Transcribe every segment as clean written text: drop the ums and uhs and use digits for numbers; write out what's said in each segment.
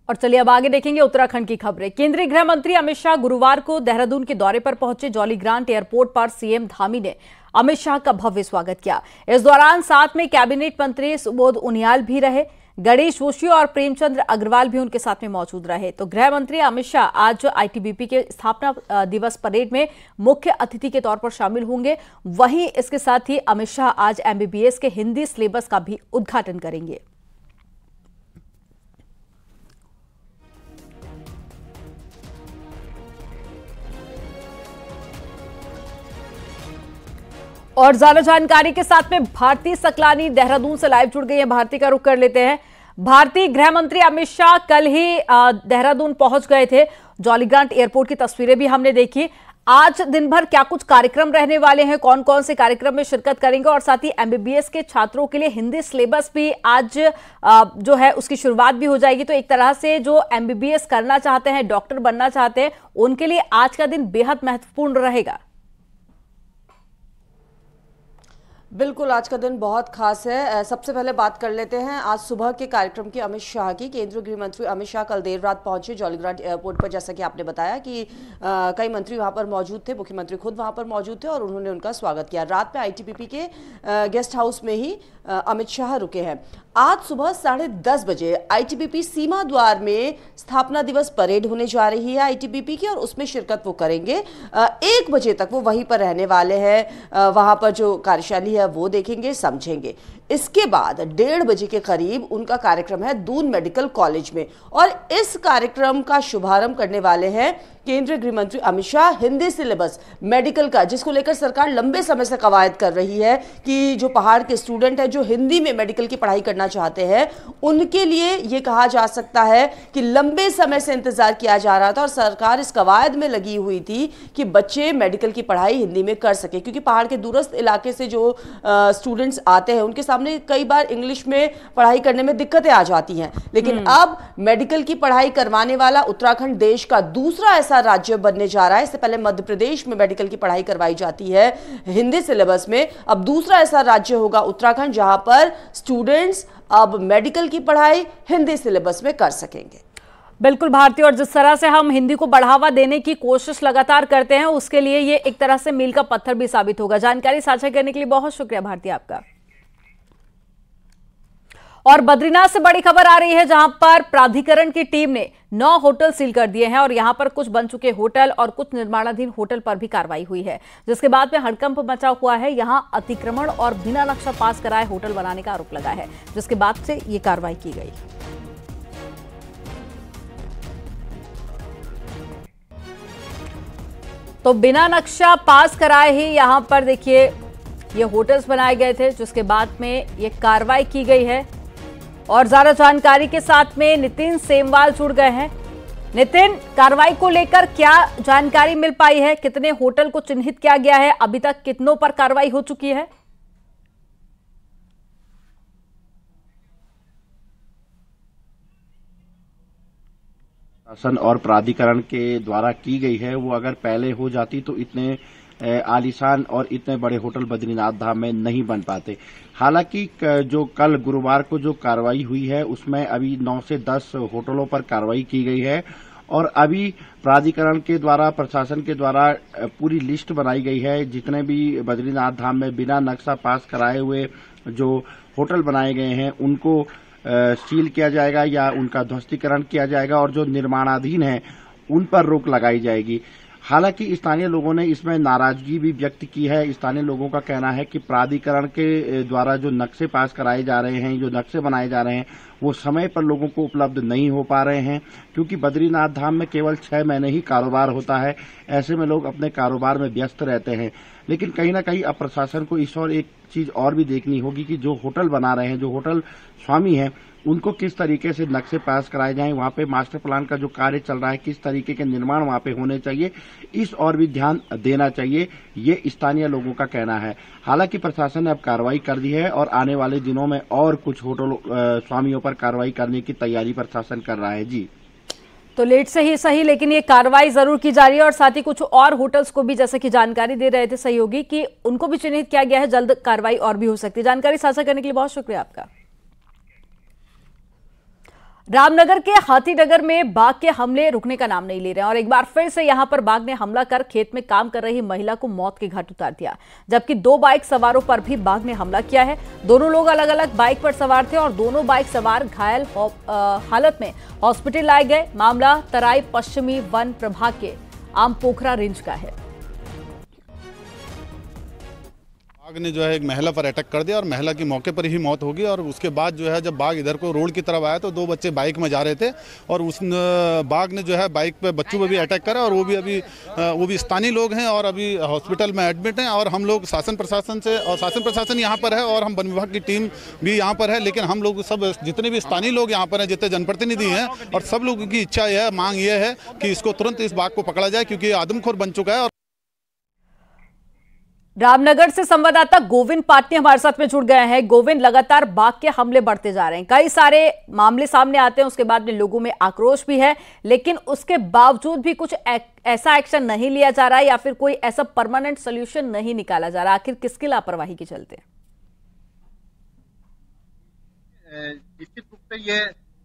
और चलिए अब आगे देखेंगे उत्तराखंड की खबरें। केंद्रीय गृह मंत्री अमित शाह गुरुवार को देहरादून के दौरे पर पहुंचे। जॉलीग्रांट एयरपोर्ट पर सीएम धामी ने अमित शाह का भव्य स्वागत किया। इस दौरान साथ में कैबिनेट मंत्री सुबोध उनियाल भी रहे। गणेश जोशी और प्रेमचंद्र अग्रवाल भी उनके साथ में मौजूद रहे। तो गृह मंत्री अमित शाह आज आईटीबीपी के स्थापना दिवस परेड में मुख्य अतिथि के तौर पर शामिल होंगे। वहीं इसके साथ ही अमित शाह आज एमबीबीएस के हिंदी सिलेबस का भी उद्घाटन करेंगे। और ज्यादा जानकारी के साथ में भारती सकलानी देहरादून से लाइव जुड़ गई है। भारती का रुख कर लेते हैं। भारती, गृह मंत्री अमित शाह कल ही देहरादून पहुंच गए थे। जॉलीग्रांट एयरपोर्ट की तस्वीरें भी हमने देखी। आज दिन भर क्या कुछ कार्यक्रम रहने वाले हैं, कौन कौन से कार्यक्रम में शिरकत करेंगे, और साथ ही एमबीबीएस के छात्रों के लिए हिंदी सिलेबस भी आज जो है उसकी शुरुआत भी हो जाएगी। तो एक तरह से जो एमबीबीएस करना चाहते हैं, डॉक्टर बनना चाहते हैं, उनके लिए आज का दिन बेहद महत्वपूर्ण रहेगा। बिल्कुल, आज का दिन बहुत खास है। सबसे पहले बात कर लेते हैं आज सुबह के कार्यक्रम की अमित शाह की। केंद्रीय गृह मंत्री अमित शाह कल देर रात पहुंचे जॉलीग्रांट एयरपोर्ट पर। जैसा कि आपने बताया कि कई मंत्री वहां पर मौजूद थे, मुख्यमंत्री खुद वहां पर मौजूद थे और उन्होंने उनका स्वागत किया। रात में आईटीबीपी के गेस्ट हाउस में ही अमित शाह रुके हैं। आज सुबह 10:30 बजे आईटीबीपी सीमा द्वार में स्थापना दिवस परेड होने जा रही है आईटीबीपी की, और उसमें शिरकत वो करेंगे। 1 बजे तक वो वहीं पर रहने वाले हैं। वहां पर जो कार्यशैली है वो देखेंगे, समझेंगे। इसके बाद 1:30 बजे के करीब उनका कार्यक्रम है दून मेडिकल कॉलेज में, और इस कार्यक्रम का शुभारंभ करने वाले हैं केंद्रीय गृह मंत्री अमित शाह। हिंदी सिलेबस मेडिकल का, जिसको लेकर सरकार लंबे समय से कवायद कर रही है कि जो पहाड़ के स्टूडेंट हैं जो हिंदी में मेडिकल की पढ़ाई करना चाहते हैं, उनके लिए ये कहा जा सकता है कि लंबे समय से इंतजार किया जा रहा था और सरकार इस कवायद में लगी हुई थी कि बच्चे मेडिकल की पढ़ाई हिंदी में कर सके। क्योंकि पहाड़ के दूरस्थ इलाके से जो स्टूडेंट्स आते हैं उनके सामने कई बार इंग्लिश में पढ़ाई करने में दिक्कतें आ जाती हैं। लेकिन अब मेडिकल की पढ़ाई करवाने वाला उत्तराखंड देश का दूसरा ऐसा राज्य बनने जा रहा है। इससे पहले मध्य प्रदेश में मेडिकल की पढ़ाई करवाई जाती है हिंदी सिलेबस में। अब दूसरा ऐसा राज्य होगा उत्तराखंड जहां पर स्टूडेंट्स अब मेडिकल की पढ़ाई हिंदी सिलेबस में कर सकेंगे। बिल्कुल भारती, और जिस तरह से हम हिंदी को बढ़ावा देने की कोशिश लगातार करते हैं, उसके लिए ये एक तरह से मील का पत्थर भी साबित होगा। जानकारी साझा करने के लिए बहुत शुक्रिया भारती आपका। और बद्रीनाथ से बड़ी खबर आ रही है, जहां पर प्राधिकरण की टीम ने 9 होटल सील कर दिए हैं और यहां पर कुछ बन चुके होटल और कुछ निर्माणाधीन होटल पर भी कार्रवाई हुई है, जिसके बाद में हड़कंप मचा हुआ है। यहां अतिक्रमण और बिना नक्शा पास कराए होटल बनाने का आरोप लगा है, जिसके बाद से ये कार्रवाई की गई। तो बिना नक्शा पास कराए ही यहां पर देखिए ये होटल्स बनाए गए थे, जिसके बाद में ये कार्रवाई की गई है। और ज्यादा जानकारी के साथ में नितिन सेमवाल जुड़ गए हैं। नितिन, कार्रवाई को लेकर क्या जानकारी मिल पाई है? कितने होटल को चिन्हित किया गया है? अभी तक कितनों पर कार्रवाई हो चुकी है? शासन और प्राधिकरण के द्वारा की गई है, वो अगर पहले हो जाती तो इतने आलीशान और इतने बड़े होटल बद्रीनाथ धाम में नहीं बन पाते। हालांकि जो कल गुरुवार को जो कार्रवाई हुई है उसमें अभी 9 से 10 होटलों पर कार्रवाई की गई है, और अभी प्राधिकरण के द्वारा, प्रशासन के द्वारा पूरी लिस्ट बनाई गई है। जितने भी बद्रीनाथ धाम में बिना नक्शा पास कराए हुए जो होटल बनाए गए हैं उनको सील किया जाएगा या उनका ध्वस्तीकरण किया जाएगा, और जो निर्माणाधीन है उन पर रोक लगाई जाएगी। हालांकि स्थानीय लोगों ने इसमें नाराजगी भी व्यक्त की है। स्थानीय लोगों का कहना है कि प्राधिकरण के द्वारा जो नक्शे पास कराए जा रहे हैं, जो नक्शे बनाए जा रहे हैं, वो समय पर लोगों को उपलब्ध नहीं हो पा रहे हैं, क्योंकि बद्रीनाथ धाम में केवल 6 महीने ही कारोबार होता है। ऐसे में लोग अपने कारोबार में व्यस्त रहते हैं। लेकिन कहीं ना कहीं अब प्रशासन को इस और एक चीज और भी देखनी होगी कि जो होटल बना रहे हैं, जो होटल स्वामी हैं, उनको किस तरीके से नक्शे पास कराए जाएं, वहां पे मास्टर प्लान का जो कार्य चल रहा है, किस तरीके के निर्माण वहां पे होने चाहिए, इस और भी ध्यान देना चाहिए, ये स्थानीय लोगों का कहना है। हालांकि प्रशासन ने अब कार्रवाई कर दी है और आने वाले दिनों में और कुछ होटल स्वामियों पर कार्रवाई करने की तैयारी प्रशासन कर रहा है। जी, तो लेट से ही सही, लेकिन ये कार्रवाई जरूर की जा रही है। और साथ ही कुछ और होटल्स को भी, जैसे कि जानकारी दे रहे थे सहयोगी, कि उनको भी चिन्हित किया गया है। जल्द कार्रवाई और भी हो सकती है। जानकारी साझा करने के लिए बहुत शुक्रिया आपका। रामनगर के हाथीनगर में बाघ के हमले रुकने का नाम नहीं ले रहे हैं और एक बार फिर से यहां पर बाघ ने हमला कर खेत में काम कर रही महिला को मौत के घाट उतार दिया, जबकि 2 बाइक सवारों पर भी बाघ ने हमला किया है। दोनों लोग अलग अलग बाइक पर सवार थे और दोनों बाइक सवार घायल हालत में हॉस्पिटल लाए गए। मामला तराई पश्चिमी वन प्रभाग के आमपोखरा रेंज का है। बाघ ने जो है एक महिला पर अटैक कर दिया और महिला की मौके पर ही मौत होगी। और उसके बाद जो है जब बाघ इधर को रोड की तरफ आया तो 2 बच्चे बाइक में जा रहे थे और उस बाघ ने जो है बाइक पे बच्चों पे भी अटैक करा और वो भी स्थानीय लोग हैं और अभी हॉस्पिटल में एडमिट हैं। और हम लोग शासन प्रशासन यहाँ पर है और हम वन विभाग की टीम भी यहाँ पर है, लेकिन हम लोग सब जितने भी स्थानीय लोग यहाँ पर हैं, जितने जनप्रतिनिधि हैं, और सब लोगों की इच्छा यह है, मांग यह है कि इसको तुरंत इस बाघ को पकड़ा जाए क्योंकि ये आदमखोर बन चुका है। रामनगर से संवाददाता गोविंद पाटनी हमारे साथ में जुड़ गए हैं। गोविंद, लगातार बाघ के हमले बढ़ते जा रहे हैं, कई सारे मामले सामने आते हैं, उसके बाद में लोगों में आक्रोश भी है, लेकिन उसके बावजूद भी कुछ ऐसा एक्शन नहीं लिया जा रहा है या फिर कोई ऐसा परमानेंट सोल्यूशन नहीं निकाला जा रहा। आखिर किसकी लापरवाही के चलते? निश्चित रूप से ये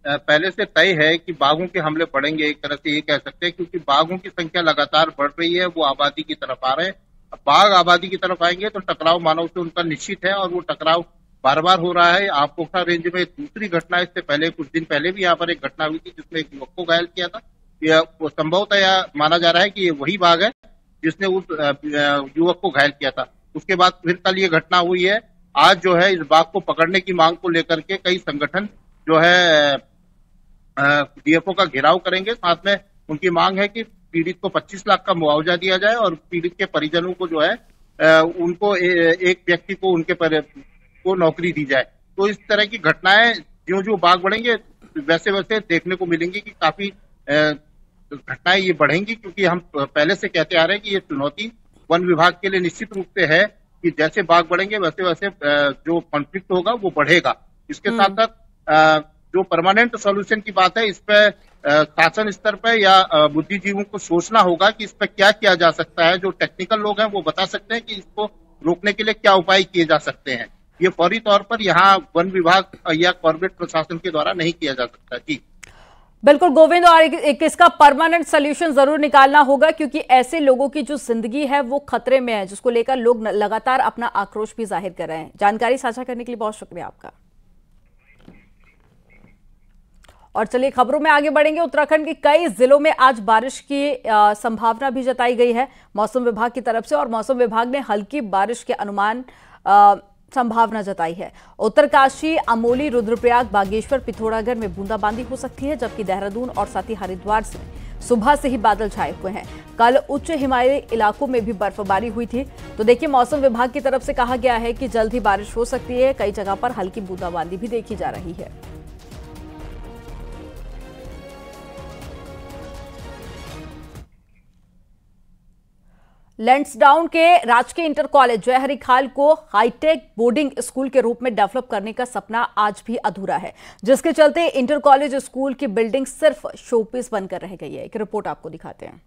पहले से तय है कि बाघों के हमले बढ़ेंगे, एक तरह से ये कह सकते हैं, क्योंकि बाघों की संख्या लगातार बढ़ रही है, वो आबादी की तरफ आ रहे हैं। बाघ आबादी की तरफ आएंगे तो टकराव मानव से उनका निश्चित है और वो टकराव बार बार हो रहा है। आमपोखरा रेंज में दूसरी घटना, इससे पहले कुछ दिन पहले भी यहाँ पर एक घटना हुई थी जिसमें एक युवक को घायल किया था। यह संभवतः यह माना जा रहा है कि ये वही बाघ है जिसने उस युवक को घायल किया था। उसके बाद फिर कल ये घटना हुई है। आज जो है इस बाघ को पकड़ने की मांग को लेकर के कई संगठन जो है डीएफओ का घेराव करेंगे। साथ में उनकी मांग है कि पीड़ित को 25 लाख का मुआवजा दिया जाए और पीड़ित के परिजनों को जो है उनको एक व्यक्ति को को नौकरी दी जाए। तो इस तरह की घटनाएं जो बाघ बढ़ेंगे वैसे वैसे देखने को मिलेंगी कि काफी घटनाएं ये बढ़ेंगी, क्योंकि हम पहले से कहते आ रहे हैं कि ये चुनौती वन विभाग के लिए निश्चित रूप से है कि जैसे बाघ बढ़ेंगे वैसे वैसे जो कॉन्फ्लिक्ट होगा वो बढ़ेगा। इसके साथ साथ जो परमानेंट सॉल्यूशन की बात है, इस पे शासन स्तर पर या बुद्धिजीवियों को सोचना होगा कि इस पर क्या किया जा सकता है। जो टेक्निकल लोग हैं वो बता सकते हैं कि इसको रोकने के लिए क्या उपाय किए जा सकते हैं। ये फौरी तौर पर यहाँ वन विभाग या कॉर्पोरेट प्रशासन के द्वारा नहीं किया जा सकता। जी बिल्कुल गोविंद, और एक इसका परमानेंट सोल्यूशन जरूर निकालना होगा क्योंकि ऐसे लोगों की जो जिंदगी है वो खतरे में है, जिसको लेकर लोग लगातार अपना आक्रोश भी जाहिर कर रहे हैं। जानकारी साझा करने के लिए बहुत शुक्रिया आपका। और चलिए खबरों में आगे बढ़ेंगे। उत्तराखंड के कई जिलों में आज बारिश की संभावना भी जताई गई है मौसम विभाग की तरफ से, और मौसम विभाग ने हल्की बारिश के अनुमान संभावना जताई है। उत्तरकाशी, अमोली, रुद्रप्रयाग, बागेश्वर, पिथौरागढ़ में बूंदाबांदी हो सकती है, जबकि देहरादून और साथ ही हरिद्वार से सुबह से ही बादल छाए हुए हैं। कल उच्च हिमालयी इलाकों में भी बर्फबारी हुई थी। तो देखिए, मौसम विभाग की तरफ से कहा गया है कि जल्द ही बारिश हो सकती है। कई जगह पर हल्की बूंदाबांदी भी देखी जा रही है। लैंसडाउन के राजकीय इंटर कॉलेज जयहरी खाल को हाईटेक बोर्डिंग स्कूल के रूप में डेवलप करने का सपना आज भी अधूरा है, जिसके चलते इंटर कॉलेज स्कूल की बिल्डिंग सिर्फ शोपीस बनकर रह गई है। एक रिपोर्ट आपको दिखाते हैं।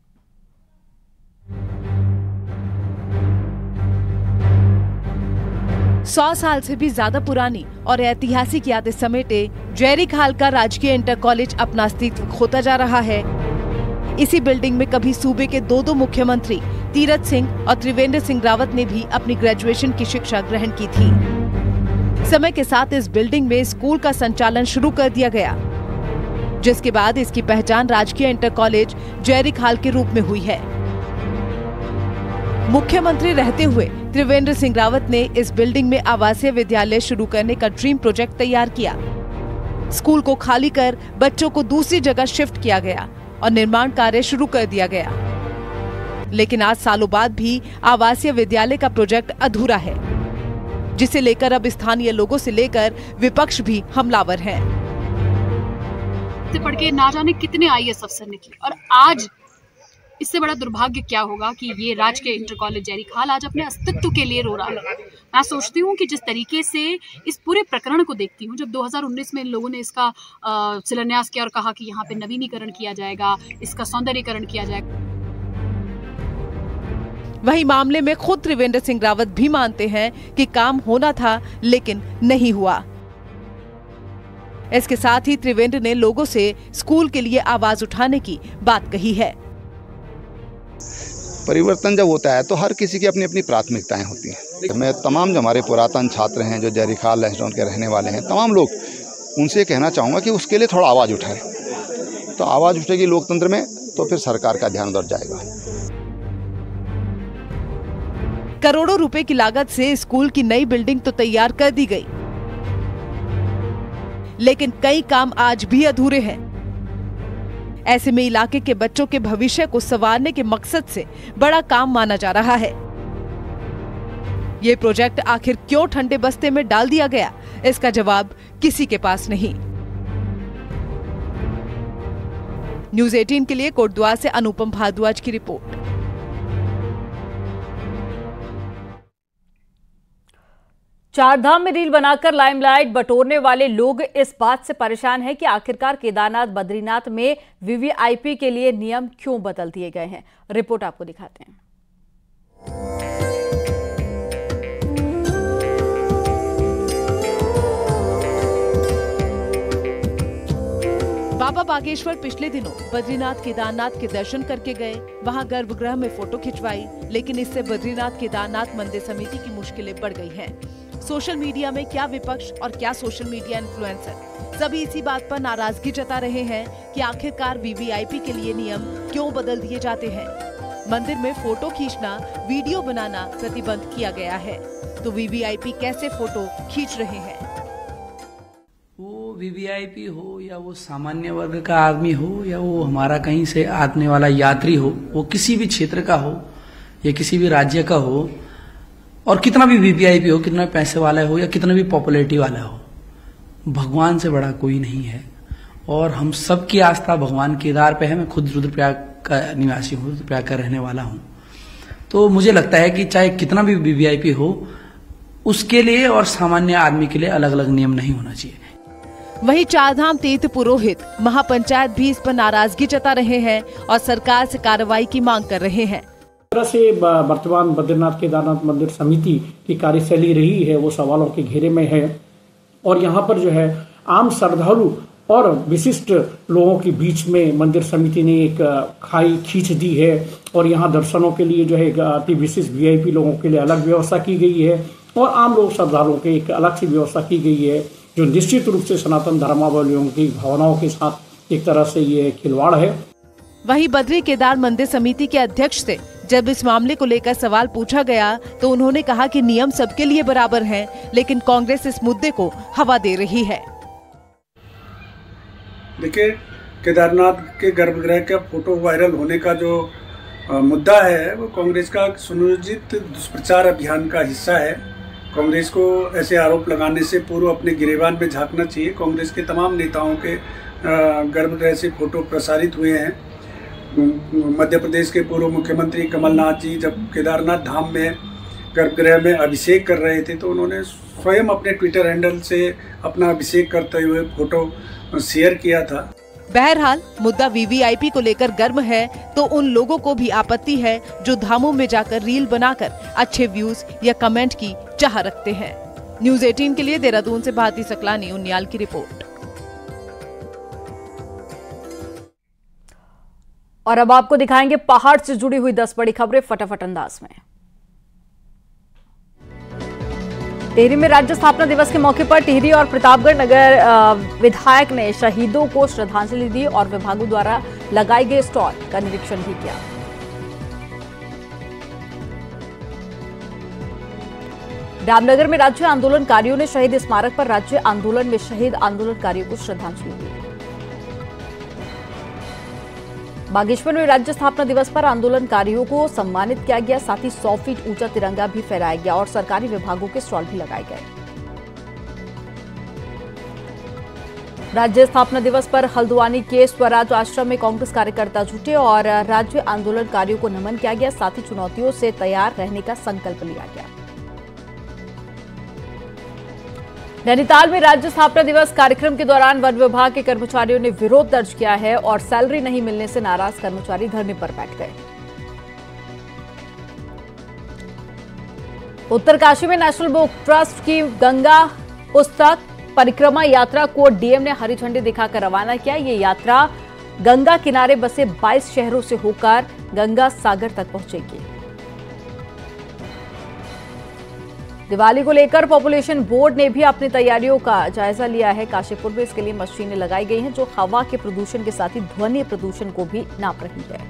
सौ साल से भी ज्यादा पुरानी और ऐतिहासिक यादें समेटे जयहरी खाल का राजकीय इंटर कॉलेज अपना अस्तित्व खोता जा रहा है। इसी बिल्डिंग में कभी सूबे के 2 मुख्यमंत्री तीरथ सिंह और त्रिवेंद्र सिंह रावत ने भी अपनी ग्रेजुएशन की शिक्षा ग्रहण की थी। समय के साथ इस बिल्डिंग में स्कूल का संचालन शुरू कर दिया गया, जिसके बाद इसकी पहचान राजकीय इंटर कॉलेज जयहरी खाल के रूप में हुई है। मुख्यमंत्री रहते हुए त्रिवेंद्र सिंह रावत ने इस बिल्डिंग में आवासीय विद्यालय शुरू करने का ड्रीम प्रोजेक्ट तैयार किया। स्कूल को खाली कर बच्चों को दूसरी जगह शिफ्ट किया गया और निर्माण कार्य शुरू कर दिया गया, लेकिन आज सालों बाद भी आवासीय विद्यालय का प्रोजेक्ट अधूरा है, जिसे लेकर अब स्थानीय लोगों से लेकर विपक्ष भी हमलावर हैं। पढ़ के ना जाने कितने आईएएस अफसर निकले, और आज इससे बड़ा दुर्भाग्य क्या होगा कि ये राजकीय इंटर कॉलेज जयहरी खाल आज अपने अस्तित्व के लिए रो रहा है। मैं सोचती हूँ कि जिस तरीके से इस पूरे प्रकरण को देखती हूँ, जब 2019 में इन लोगों ने इसका शिलान्यास किया और कहा कि यहाँ पे नवीनीकरण किया जाएगा, इसका सौंदर्यीकरण किया जाएगा। वहीं मामले में खुद त्रिवेंद्र सिंह रावत भी मानते हैं कि काम होना था लेकिन नहीं हुआ। इसके साथ ही त्रिवेंद्र ने लोगों से स्कूल के लिए आवाज उठाने की बात कही है। परिवर्तन जब होता है तो हर किसी की अपनी अपनी प्राथमिकताएं होती हैं। मैं तमाम जो हमारे पुरातन छात्र हैं, जो जयरीखाल लहसोन के रहने वाले हैं, तमाम लोग, उनसे कहना चाहूँगा कि उसके लिए थोड़ा आवाज़ उठाएं। तो आवाज़ उठेगी लोकतंत्र में तो फिर सरकार का ध्यान उधर जाएगा। करोड़ों रुपए की लागत से स्कूल की नई बिल्डिंग तो तैयार कर दी गई, लेकिन कई काम आज भी अधूरे हैं। ऐसे में इलाके के बच्चों के भविष्य को संवारने के मकसद से बड़ा काम माना जा रहा है। ये प्रोजेक्ट आखिर क्यों ठंडे बस्ते में डाल दिया गया, इसका जवाब किसी के पास नहीं। न्यूज़ 18 के लिए कोटद्वार से अनुपम भारद्वाज की रिपोर्ट। चारधाम में रील बनाकर लाइमलाइट बटोरने वाले लोग इस बात से परेशान हैं कि आखिरकार केदारनाथ बद्रीनाथ में वीवीआईपी के लिए नियम क्यों बदल दिए गए हैं। रिपोर्ट आपको दिखाते हैं। बाबा बागेश्वर पिछले दिनों बद्रीनाथ केदारनाथ के दर्शन करके गए, वहां गर्भगृह में फोटो खिंचवाई, लेकिन इससे बद्रीनाथ केदारनाथ मंदिर समिति की मुश्किलें बढ़ गई हैं। सोशल मीडिया में क्या विपक्ष और क्या सोशल मीडिया इन्फ्लुएंसर सभी इसी बात पर नाराजगी जता रहे हैं कि आखिरकार वीवीआईपी के लिए नियम क्यों बदल दिए जाते हैं। मंदिर में फोटो खींचना, वीडियो बनाना प्रतिबंध किया गया है, तो वीवीआईपी कैसे फोटो खींच रहे हैं। वो वीवीआईपी हो या वो सामान्य वर्ग का आदमी हो या वो हमारा कहीं से आने वाला यात्री हो, वो किसी भी क्षेत्र का हो या किसी भी राज्य का हो, और कितना भी वीवीआईपी हो, कितना पैसे वाला हो या कितना भी पॉपुलैरिटी वाला हो, भगवान से बड़ा कोई नहीं है। और हम सबकी आस्था भगवान केदार पे है। मैं खुद रुद्रप्रयाग का निवासी हूँ, रुद्रप्रयाग का रहने वाला हूँ। तो मुझे लगता है कि चाहे कितना भी वीवीआईपी हो, उसके लिए और सामान्य आदमी के लिए अलग अलग नियम नहीं होना चाहिए। वहीं चारधाम तीर्थ पुरोहित महापंचायत भी इस पर नाराजगी जता रहे हैं और सरकार से कार्रवाई की मांग कर रहे हैं। तरह से वर्तमान बद्रीनाथ केदारनाथ मंदिर समिति की कार्यशैली रही है वो सवालों के घेरे में है, और यहाँ पर जो है आम श्रद्धालु और विशिष्ट लोगों के बीच में मंदिर समिति ने एक खाई खींच दी है, और यहाँ दर्शनों के लिए जो है अति विशिष्ट वीआईपी लोगों के लिए अलग व्यवस्था की गई है और आम लोग श्रद्धालुओं के एक अलग सी व्यवस्था की गई है, जो निश्चित रूप से सनातन धर्मावलंबियों की भावनाओं के साथ एक तरह से ये खिलवाड़ है। वहीं बद्री केदार मंदिर समिति के अध्यक्ष से जब इस मामले को लेकर सवाल पूछा गया तो उन्होंने कहा कि नियम सबके लिए बराबर हैं, लेकिन कांग्रेस इस मुद्दे को हवा दे रही है। देखिए, केदारनाथ के गर्भगृह का फोटो वायरल होने का जो मुद्दा है वो कांग्रेस का सुनियोजित दुष्प्रचार अभियान का हिस्सा है। कांग्रेस को ऐसे आरोप लगाने से पूर्व अपने गिरेबान में झांकना चाहिए। कांग्रेस के तमाम नेताओं के गर्भगृह से फोटो प्रसारित हुए हैं। मध्य प्रदेश के पूर्व मुख्यमंत्री कमलनाथ जी जब केदारनाथ धाम में गर्भगृह में अभिषेक कर रहे थे तो उन्होंने स्वयं अपने ट्विटर हैंडल से अपना अभिषेक करते हुए फोटो शेयर किया था। बहरहाल मुद्दा वीवीआईपी को लेकर गर्म है तो उन लोगों को भी आपत्ति है जो धामों में जाकर रील बनाकर अच्छे व्यूज या कमेंट की चाह रखते हैं। न्यूज़ 18 के लिए देहरादून से भारती सकलानी उन्याल की रिपोर्ट। और अब आपको दिखाएंगे पहाड़ से जुड़ी हुई 10 बड़ी खबरें फटाफट अंदाज में। टिहरी में राज्य स्थापना दिवस के मौके पर टिहरी और प्रतापगढ़ नगर विधायक ने शहीदों को श्रद्धांजलि दी और विभागों द्वारा लगाए गए स्टॉल का निरीक्षण भी किया। रामनगर में राज्य आंदोलनकारियों ने शहीद स्मारक पर राज्य आंदोलन में शहीद आंदोलनकारियों को श्रद्धांजलि दी। बागेश्वर में राज्य स्थापना दिवस पर आंदोलनकारियों को सम्मानित किया गया, साथ ही 100 फीट ऊंचा तिरंगा भी फहराया गया और सरकारी विभागों के स्टॉल भी लगाए गए। राज्य स्थापना दिवस पर हल्द्वानी के स्वराज आश्रम में कांग्रेस कार्यकर्ता जुटे और राज्य आंदोलनकारियों को नमन किया गया, साथ ही चुनौतियों से तैयार रहने का संकल्प लिया गया। नैनीताल में राज्य स्थापना दिवस कार्यक्रम के दौरान वन विभाग के कर्मचारियों ने विरोध दर्ज किया है और सैलरी नहीं मिलने से नाराज कर्मचारी धरने पर बैठ गए। उत्तरकाशी में नेशनल बुक ट्रस्ट की गंगा पुस्तक परिक्रमा यात्रा को डीएम ने हरी झंडी दिखाकर रवाना किया। ये यात्रा गंगा किनारे बसे 22 शहरों से होकर गंगा सागर तक पहुंचेगी। दिवाली को लेकर पॉपुलेशन बोर्ड ने भी अपनी तैयारियों का जायजा लिया है। काशीपुर में इसके लिए मशीनें लगाई गई हैं जो हवा के प्रदूषण के साथ ही ध्वनि प्रदूषण को भी नाप रही है।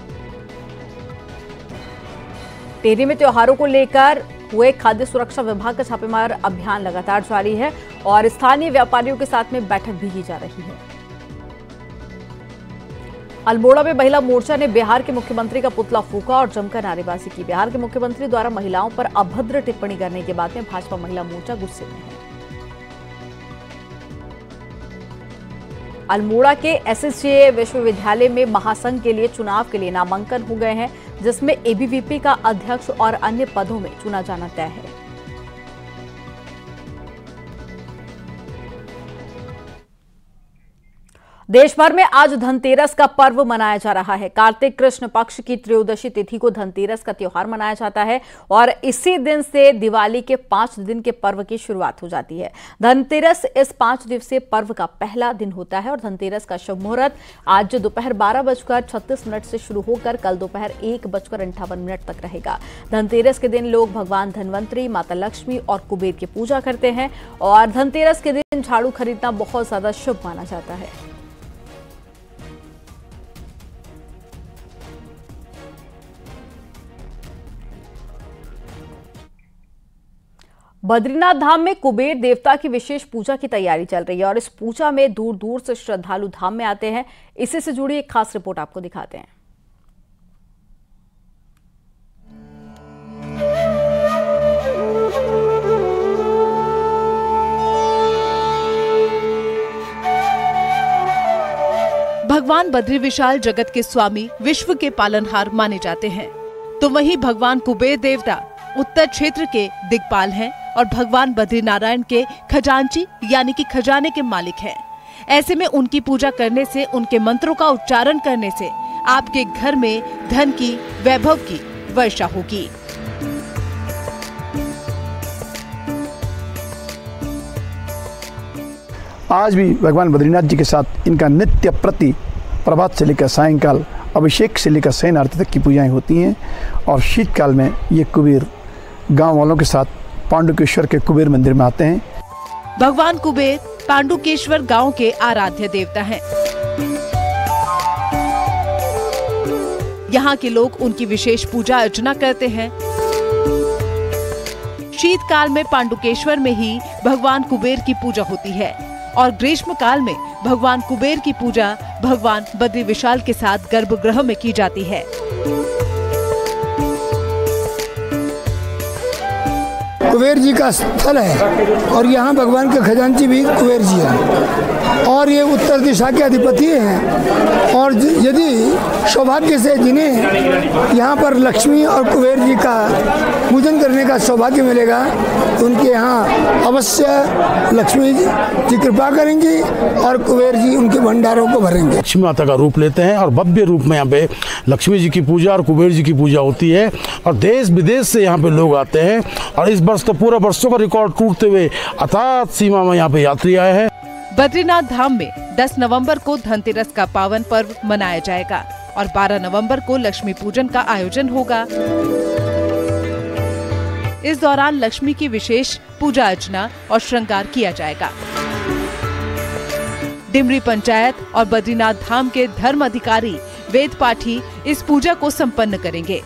टिहरी में त्योहारों को लेकर हुए खाद्य सुरक्षा विभाग का छापेमार अभियान लगातार जारी है और स्थानीय व्यापारियों के साथ में बैठक भी की जा रही है। अल्मोड़ा में महिला मोर्चा ने बिहार के मुख्यमंत्री का पुतला फूंका और जमकर नारेबाजी की। बिहार के मुख्यमंत्री द्वारा महिलाओं पर अभद्र टिप्पणी करने के बाद में भाजपा महिला मोर्चा गुस्से में है। अल्मोड़ा के एसएसजे विश्वविद्यालय में महासंघ के लिए चुनाव के लिए नामांकन हो गए हैं, जिसमें एबीवीपी का अध्यक्ष और अन्य पदों में चुना जाना तय है। देश भर में आज धनतेरस का पर्व मनाया जा रहा है। कार्तिक कृष्ण पक्ष की त्रयोदशी तिथि को धनतेरस का त्योहार मनाया जाता है और इसी दिन से दिवाली के 5 दिन के पर्व की शुरुआत हो जाती है। धनतेरस इस 5 दिवसीय पर्व का पहला दिन होता है और धनतेरस का शुभ मुहूर्त आज दोपहर 12:36 से शुरू होकर कल दोपहर 1:58 तक रहेगा। धनतेरस के दिन लोग भगवान धनवंतरी, माता लक्ष्मी और कुबेर की पूजा करते हैं और धनतेरस के दिन झाड़ू खरीदना बहुत ज्यादा शुभ माना जाता है। बद्रीनाथ धाम में कुबेर देवता की विशेष पूजा की तैयारी चल रही है और इस पूजा में दूर दूर से श्रद्धालु धाम में आते हैं। इसी से जुड़ी एक खास रिपोर्ट आपको दिखाते हैं। भगवान बद्री विशाल जगत के स्वामी, विश्व के पालनहार माने जाते हैं, तो वहीं भगवान कुबेर देवता उत्तर क्षेत्र के दिक्पाल हैं और भगवान बद्रीनारायण के खजांची यानी कि खजाने के मालिक हैं। ऐसे में उनकी पूजा करने से, उनके मंत्रों का उच्चारण करने से आपके घर में धन की, वैभव की वर्षा होगी। आज भी भगवान बद्रीनाथ जी के साथ इनका नित्य प्रति प्रभात से लेकर सायंकाल, अभिषेक से लेकर शयन आरती तक की पूजाएं होती हैं और शीतकाल में ये कुबेर गांव वालों के साथ पांडुकेश्वर के कुबेर मंदिर में आते हैं। भगवान कुबेर पांडुकेश्वर गांव के आराध्य देवता हैं। यहाँ के लोग उनकी विशेष पूजा अर्चना करते हैं। शीतकाल में पांडुकेश्वर में ही भगवान कुबेर की पूजा होती है और ग्रीष्म काल में भगवान कुबेर की पूजा भगवान बद्री विशाल के साथ गर्भगृह में की जाती है। कुबेर जी का स्थल है और यहाँ भगवान के खजांची भी कुबेर जी हैं और ये उत्तर दिशा के अधिपति हैं और यदि सौभाग्य से जिन्हें यहाँ पर लक्ष्मी और कुबेर जी का पूजन करने का सौभाग्य मिलेगा तो उनके यहाँ अवश्य लक्ष्मी जी कृपा करेंगी और कुबेर जी उनके भंडारों को भरेंगे। लक्ष्मी माता का रूप लेते हैं और भव्य रूप में यहाँ पे लक्ष्मी जी की पूजा और कुबेर जी की पूजा होती है और देश विदेश से यहाँ पे लोग आते हैं और इस वर्ष तो पूरा वर्षों का रिकॉर्ड टूटते हुए अथात सीमा में यहाँ पे यात्री आए हैं। बद्रीनाथ धाम में 10 नवंबर को धनतेरस का पावन पर्व मनाया जाएगा और 12 नवंबर को लक्ष्मी पूजन का आयोजन होगा। इस दौरान लक्ष्मी की विशेष पूजा अर्चना और श्रृंगार किया जाएगा। डिमरी पंचायत और बद्रीनाथ धाम के धर्म अधिकारी वेद पाठी इस पूजा को संपन्न करेंगे।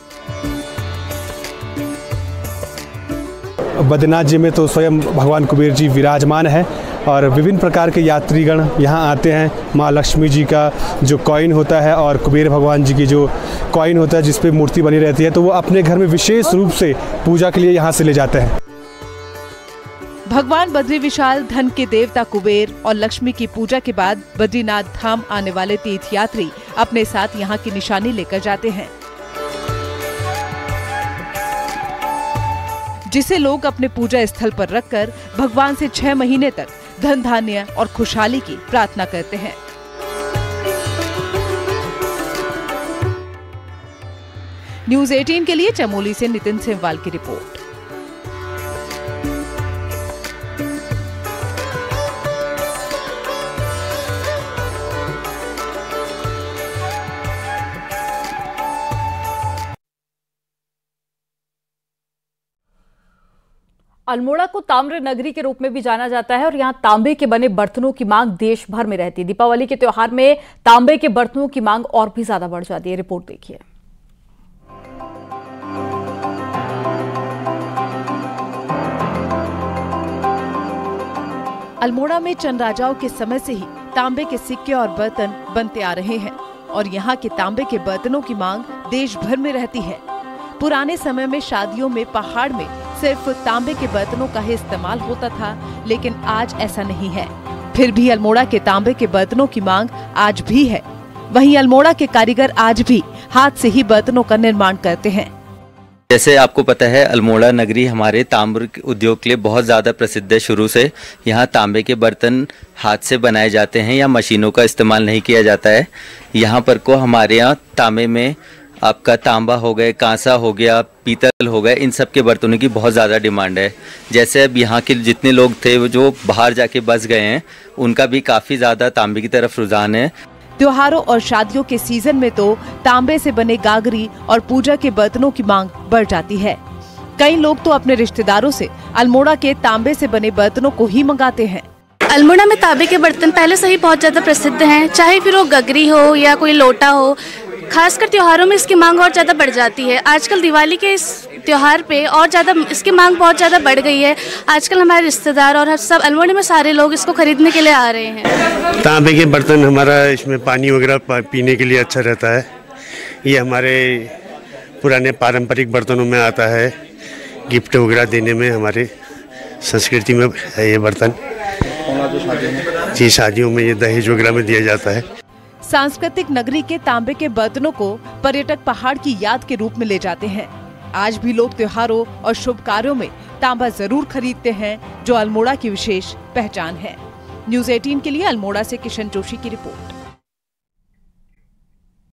बद्रीनाथ जी में तो स्वयं भगवान कुबेर जी विराजमान है और विभिन्न प्रकार के यात्रीगण यहाँ आते हैं। माँ लक्ष्मी जी का जो कॉइन होता है और कुबेर भगवान जी की जो कॉइन होता है जिस पे मूर्ति बनी रहती है, तो वो अपने घर में विशेष रूप से पूजा के लिए यहाँ से ले जाते हैं। भगवान बद्री विशाल धन के देवता कुबेर और लक्ष्मी की पूजा के बाद बद्रीनाथ धाम आने वाले तीर्थयात्री अपने साथ यहाँ की निशानी लेकर जाते हैं, जिसे लोग अपने पूजा स्थल पर रखकर भगवान से 6 महीने तक धन धान्य और खुशहाली की प्रार्थना करते हैं। न्यूज़ 18 के लिए चमोली से नितिन सेमवाल की रिपोर्ट। अल्मोड़ा को ताम्र नगरी के रूप में भी जाना जाता है और यहाँ तांबे के बने बर्तनों की मांग देश भर में रहती है। दीपावली के त्योहार में तांबे के बर्तनों की मांग और भी ज्यादा बढ़ जाती है। रिपोर्ट देखिए। अल्मोड़ा में चंद राजाओं के समय से ही तांबे के सिक्के और बर्तन बनते आ रहे हैं और यहाँ के तांबे के बर्तनों की मांग देश भर में रहती है। पुराने समय में शादियों में पहाड़ में सिर्फ तांबे के बर्तनों का ही इस्तेमाल होता था, लेकिन आज ऐसा नहीं है। फिर भी अल्मोड़ा के तांबे के बर्तनों की मांग आज भी है। वहीं अल्मोड़ा के कारीगर आज भी हाथ से ही बर्तनों का निर्माण करते हैं। जैसे आपको पता है, अल्मोड़ा नगरी हमारे ताम्र उद्योग के लिए बहुत ज़्यादा प्रसिद्ध है। शुरू से यहाँ तांबे के बर्तन हाथ से बनाए जाते हैं या मशीनों का इस्तेमाल नहीं किया जाता है। यहाँ पर को हमारे यहाँ तांबे में आपका तांबा हो गए, कांसा हो गया, पीतल हो गए, इन सब के बर्तनों की बहुत ज़्यादा डिमांड है। जैसे अब यहाँ के जितने लोग थे वो जो बाहर जाके बस गए हैं, उनका भी काफ़ी ज़्यादा तांबे की तरफ रुझान है। त्योहारों और शादियों के सीजन में तो तांबे से बने गागरी और पूजा के बर्तनों की मांग बढ़ जाती है। कई लोग तो अपने रिश्तेदारों से अल्मोड़ा के तांबे से बने बर्तनों को ही मंगाते हैं। अल्मोड़ा में तांबे के बर्तन पहले से ही बहुत ज्यादा प्रसिद्ध हैं, चाहे फिर वो गगरी हो या कोई लोटा हो। खासकर त्योहारों में इसकी मांग और ज़्यादा बढ़ जाती है। आजकल दिवाली के इस त्योहार पे और ज़्यादा इसकी मांग बहुत ज़्यादा बढ़ गई है। आजकल हमारे रिश्तेदार और सब अल्मोड़ा में सारे लोग इसको खरीदने के लिए आ रहे हैं। तांबे के बर्तन हमारा इसमें पानी वगैरह पीने के लिए अच्छा रहता है। ये हमारे पुराने पारंपरिक बर्तनों में आता है। गिफ्ट वगैरह देने में हमारे संस्कृति में है ये बर्तन। जी, शादियों में ये दहेज वगैरह में दिया जाता है। सांस्कृतिक नगरी के तांबे के बर्तनों को पर्यटक पहाड़ की याद के रूप में ले जाते हैं। आज भी लोग त्योहारों और शुभ कार्यों में तांबा जरूर खरीदते हैं, जो अल्मोड़ा की विशेष पहचान है। न्यूज़ 18 के लिए अल्मोड़ा से किशन जोशी की रिपोर्ट।